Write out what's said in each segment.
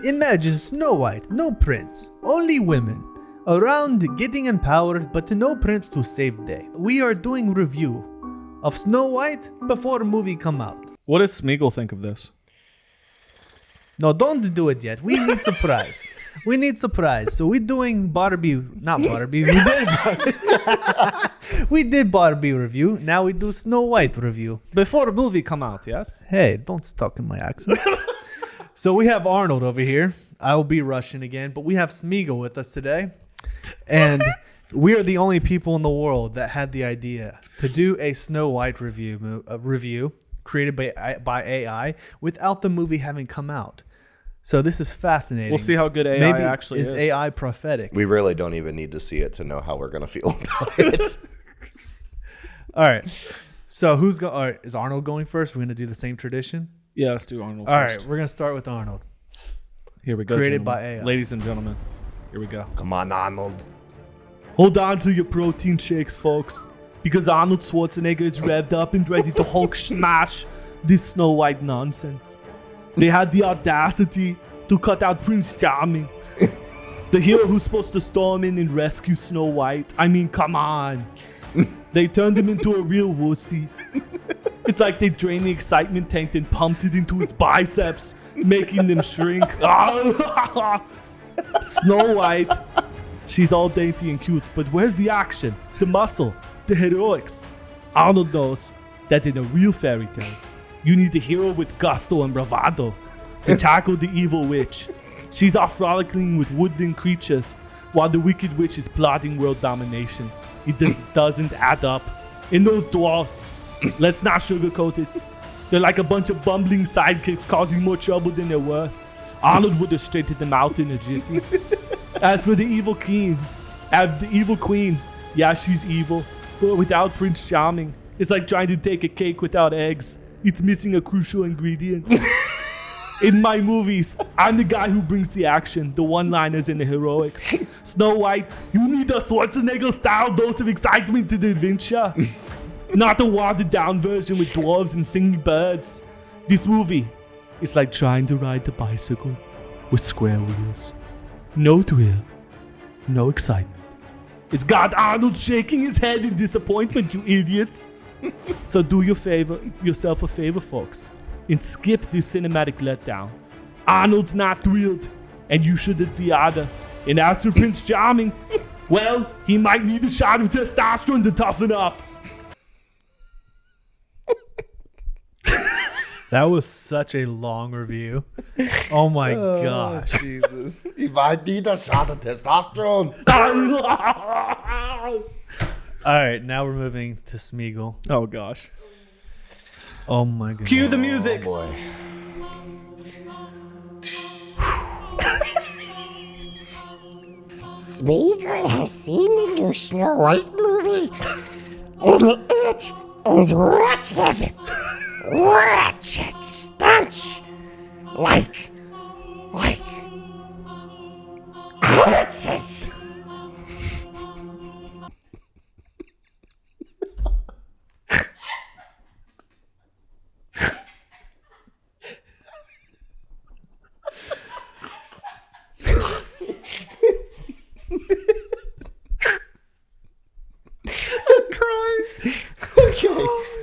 Imagine Snow White, no prince, only women, around getting empowered but no prince to save day. We are doing review of Snow White before movie come out. What does Smeagol think of this? No, don't do it yet. We need surprise. We need surprise. So we're doing Barbie, not Barbie. We did Barbie review. Now we do Snow White review. Before the movie come out, yes? Hey, don't stuck in my accent. So we have Arnold over here. I will be Russian again, but we have Smiggle with us today. And we are the only people in the world that had the idea to do a Snow White review created by AI without the movie having come out. So this is fascinating. We'll see how good AI Maybe actually is. AI prophetic? We really don't even need to see it to know how we're going to feel about it. All right. So is Arnold going first? We're going to do the same tradition? Yeah, let's do Arnold All first. right, we're going to start with Arnold. Here we go. Created gentlemen. by AI. Ladies and gentlemen, here we go. Come on, Arnold. Hold on to your protein shakes, folks, because Arnold Schwarzenegger is revved up and ready to Hulk smash this Snow White nonsense. They had the audacity to cut out Prince Charming, the hero who's supposed to storm in and rescue Snow White. I mean, come on. They turned him into a real wussy. It's like they drained the excitement tank and pumped it into his biceps, making them shrink. Snow White, she's all dainty and cute, but where's the action, the muscle, the heroics? Arnold knows that in a real fairy tale, you need a hero with gusto and bravado to tackle the evil witch. She's off frolicking with woodland creatures while the wicked witch is plotting world domination. It just doesn't add up. And those dwarves, let's not sugarcoat it. They're like a bunch of bumbling sidekicks causing more trouble than they're worth. Arnold would have straightened them out in a jiffy. As for the evil queen, yeah, she's evil, but without Prince Charming, it's like trying to take a cake without eggs. It's missing a crucial ingredient. In my movies, I'm the guy who brings the action, the one-liners and the heroics. Snow White, you need a Schwarzenegger-style dose of excitement to the adventure. Not a watered-down version with dwarves and singing birds. This movie is like trying to ride the bicycle with square wheels. No thrill, no excitement. It's got Arnold shaking his head in disappointment, you idiots. So do yourself a favor, folks, and skip this cinematic letdown. Arnold's not thrilled, and you shouldn't be either. And as for Prince Charming, well, he might need a shot of testosterone to toughen up. That was such a long review. Oh my gosh. Jesus. He might need a shot of testosterone. All right, now we're moving to Smeagol. Oh gosh. Oh my goodness. Cue the music. Oh boy. Smeagol has seen the new Snow White movie, and it is wretched. Wretched stench. Like hobbitses.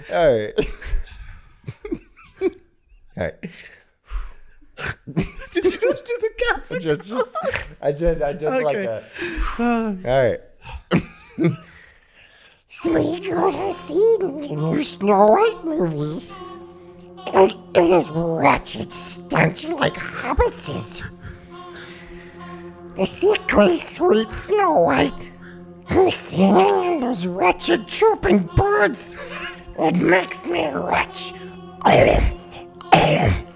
All right. All right. Did you just do the cap? Just I did Okay. like that. All right. Smeagol has seen the new Snow White movie, and it is wretched stench like hobbitses. The sickly sweet Snow White, her singing and those wretched chirping birds, it makes me retch. And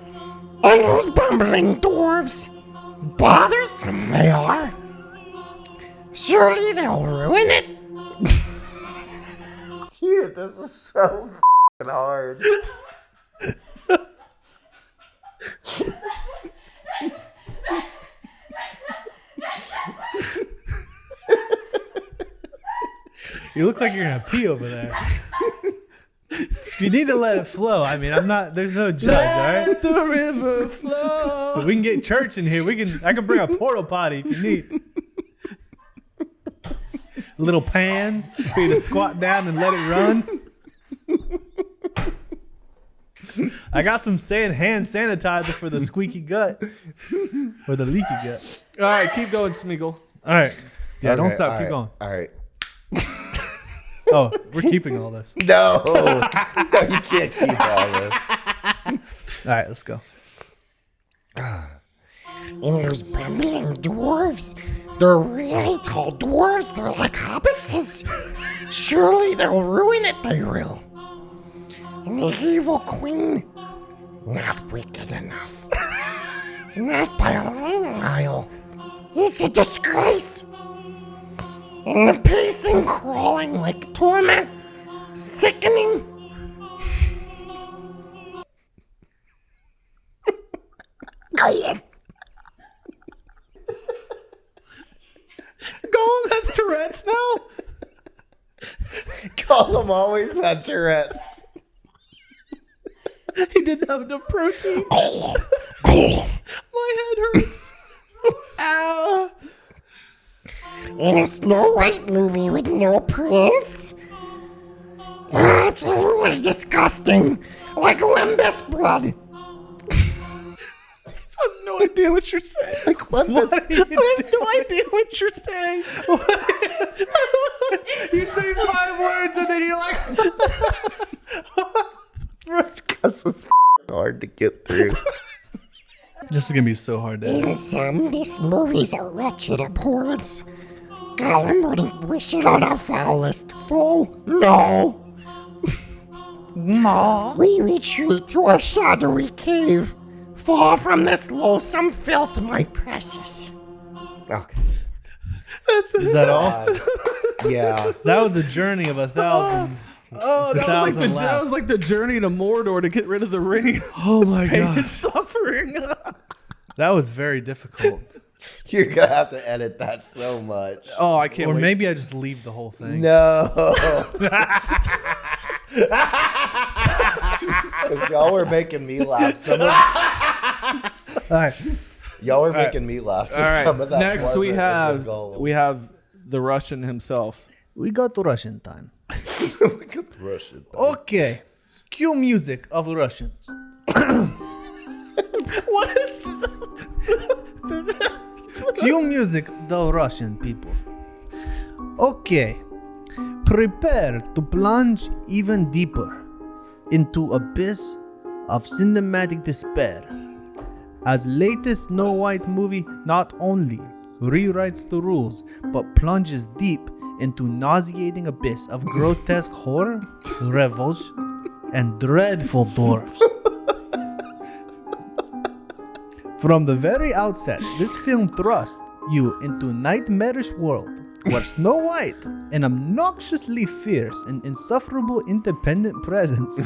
those bumbling dwarves, bothersome they are. Surely they'll ruin it. Dude, this is so hard. You look like you're gonna pee over there. If you need to let it flow, I mean, I'm not. There's no judge, all right. Let the river flow. But we can get church in here. I can bring a portal potty if you need. A little pan for you to squat down and let it run. I got some hand sanitizer for the squeaky gut or the leaky gut. All right, keep going, Smiggle. All right. Yeah, don't Okay, stop. all Keep right, going. All right. Oh, we're keeping all this. No, no, you can't keep all this. All right, let's go. And those bumbling dwarves, they're really tall dwarves. They're like hobbitses. Surely they'll ruin it, they will. And the evil queen, not wicked enough. Not by a long mile. It's a disgrace. And the pacing, crawling like torment, sickening. Gollum has Tourette's now? Gollum always had Tourette's. He didn't have enough protein. My head hurts. Ow. In a Snow White movie with no prince? Absolutely disgusting. Like Limbus blood. I have no idea what you're saying. I have no idea what you're saying. You say 5 words and then you're like, Because it's hard to get through. this is gonna be so hard to edit. In some, this movie's a wretched abhorrence. Gollum wouldn't wish it on our foulest foe. No. No. We retreat to a shadowy cave, far from this loathsome filth, my precious. Okay. Is that all? Yeah. That was a journey of 1,000. Oh, that was like the journey to Mordor to get rid of the ring. Oh my Pain god. and suffering. That was very difficult. You're going to have to edit that so much. Oh, I can't Or wait. maybe I just leave the whole thing. No. Because y'all were making me laugh. All right. Y'all were making me laugh. So All right. some of that Next wasn't we a have good goal. we have the Russian himself. We got the Russian time. We could rush it. Okay. Cue music of the Russians. What is Cue music, the Russian people. Okay. Prepare to plunge even deeper into abyss of cinematic despair. As latest Snow White movie not only rewrites the rules, but plunges deep into nauseating abyss of grotesque horror, revulsion, and dreadful dwarfs. From the very outset, this film thrusts you into a nightmarish world where Snow White, an obnoxiously fierce and insufferable independent presence,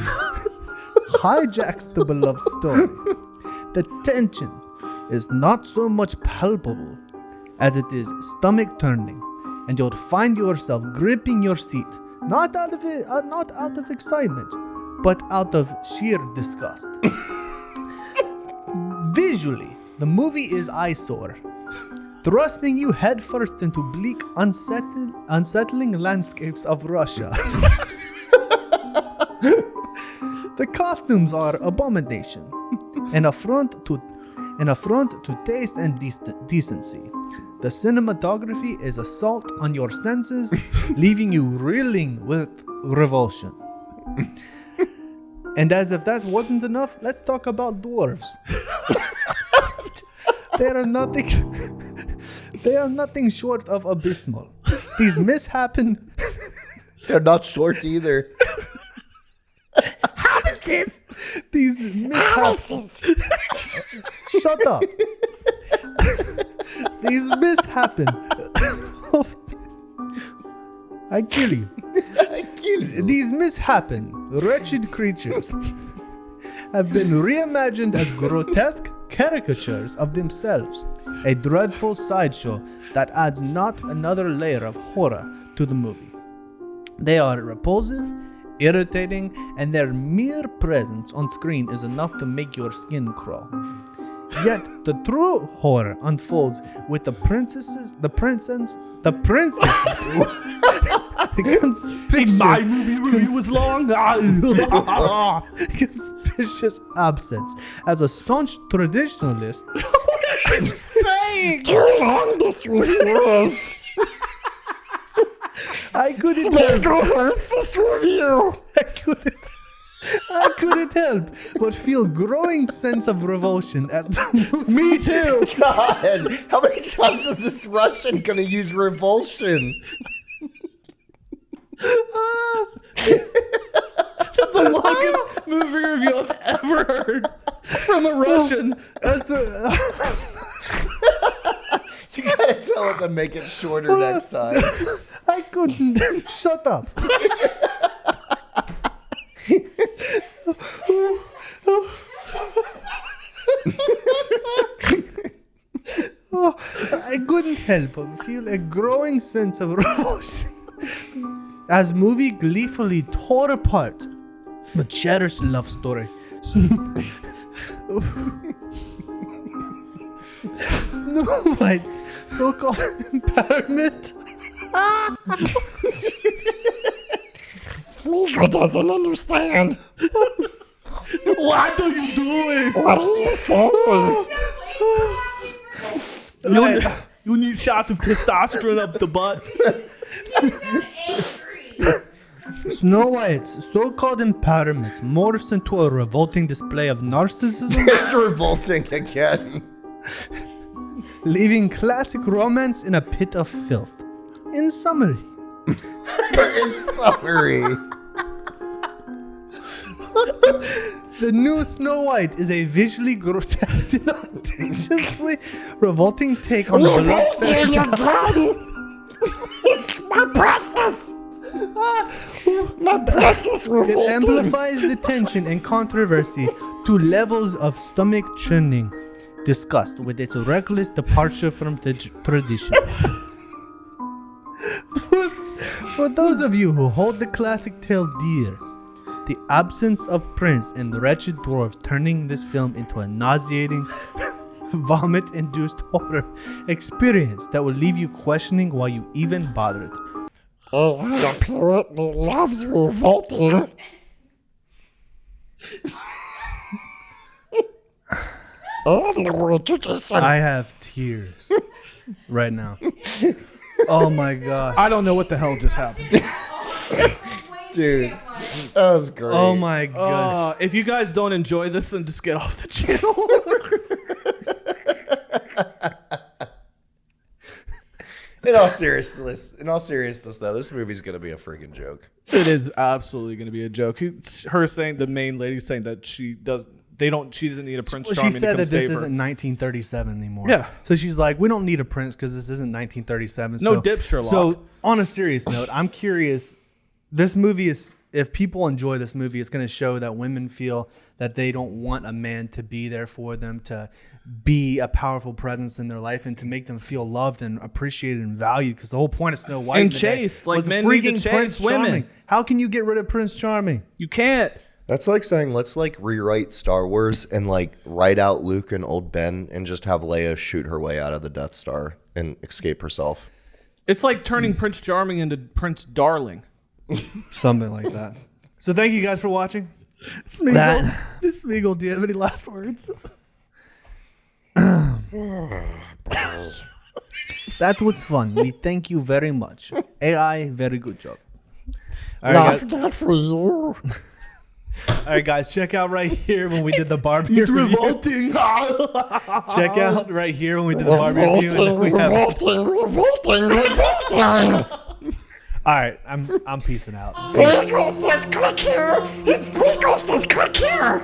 hijacks the beloved story. The tension is not so much palpable as it is stomach-turning, and you'll find yourself gripping your seat, not out of excitement, but out of sheer disgust. Visually, the movie is eyesore, thrusting you headfirst into bleak, unsettling landscapes of Russia. The costumes are abomination, an affront to taste and decency. The cinematography is assault on your senses, leaving you reeling with revulsion. And as if that wasn't enough, let's talk about dwarves. They are nothing short of abysmal. These mishappen. They're not short either. These mishappen. Shut up. These mishappen. I kill you. These mishappen, wretched creatures have been reimagined as grotesque caricatures of themselves, a dreadful sideshow that adds not another layer of horror to the movie. They are repulsive irritating, and their mere presence on screen is enough to make your skin crawl. Yet the true horror unfolds with the princesses. Conspicuous, My movie review was long. conspicuous absence. As a staunch traditionalist, What are you saying? Too long this review is. I couldn't Smeagol hates this review. I couldn't help but feel growing sense of revulsion as the movie. Me too. God, how many times is this Russian gonna use revulsion? That's the longest movie review I've ever heard from a Russian. As the, You gotta tell it to make it shorter next time. I couldn't. Shut up. I couldn't help but feel a growing sense of revulsion as movie gleefully tore apart the cherished love story. Snow White's so-called empowerment. Smeagol doesn't understand. What are you doing? What are you saying? You need shot of testosterone up the butt. Snow White's so-called empowerment morphs into a revolting display of narcissism, It's revolting again. leaving classic romance in a pit of filth. In summary, In summary, the new Snow White is a visually grotesque and audaciously revolting take on the Leave beloved me in your fairy gun. It's my precious. My precious It revolting. amplifies the tension and controversy to levels of stomach churning disgust with its reckless departure from the tradition. For those of you who hold the classic tale dear, the absence of Prince and the wretched dwarves turning this film into a nauseating, vomit-induced horror experience that will leave you questioning why you even bothered. He apparently loves revolting. And the way tradition. I have tears right now. Oh my gosh. I don't know what the hell just happened. dude, that was great. Oh my gosh. If you guys don't enjoy this, then just get off the channel. In all seriousness, though, this movie's gonna be a freaking joke. It is absolutely going to be a joke. Her saying, the main lady saying that she doesn't need a Prince She Charming to said come that this save isn't her. 1937 anymore. Yeah. So she's like, we don't need a prince because this isn't 1937. No so, dip, Sherlock. So on a serious note, I'm curious. This movie is, if people enjoy this movie, it's going to show that women feel that they don't want a man to be there for them, to be a powerful presence in their life, and to make them feel loved and appreciated and valued. Because the whole point of Snow White And today chased, like was men need to freaking chase Prince women. Charming. How can you get rid of Prince Charming? You can't. That's like saying let's like rewrite Star Wars and like write out Luke and old Ben and just have Leia shoot her way out of the Death Star and escape herself. It's like turning Prince Charming into Prince Darling. Something like that. So thank you guys for watching. Smeagol, Smeagol, do you have any last words? That was fun. We thank you very much. AI, very good job. All Not for you. right, guys, check out right here when we did the Barbie It's review. revolting. Check out right here when we did the Barbie review. And then we have... Revolting. All right, I'm peacing out. Smeagol says click here, and Smeagol says click here.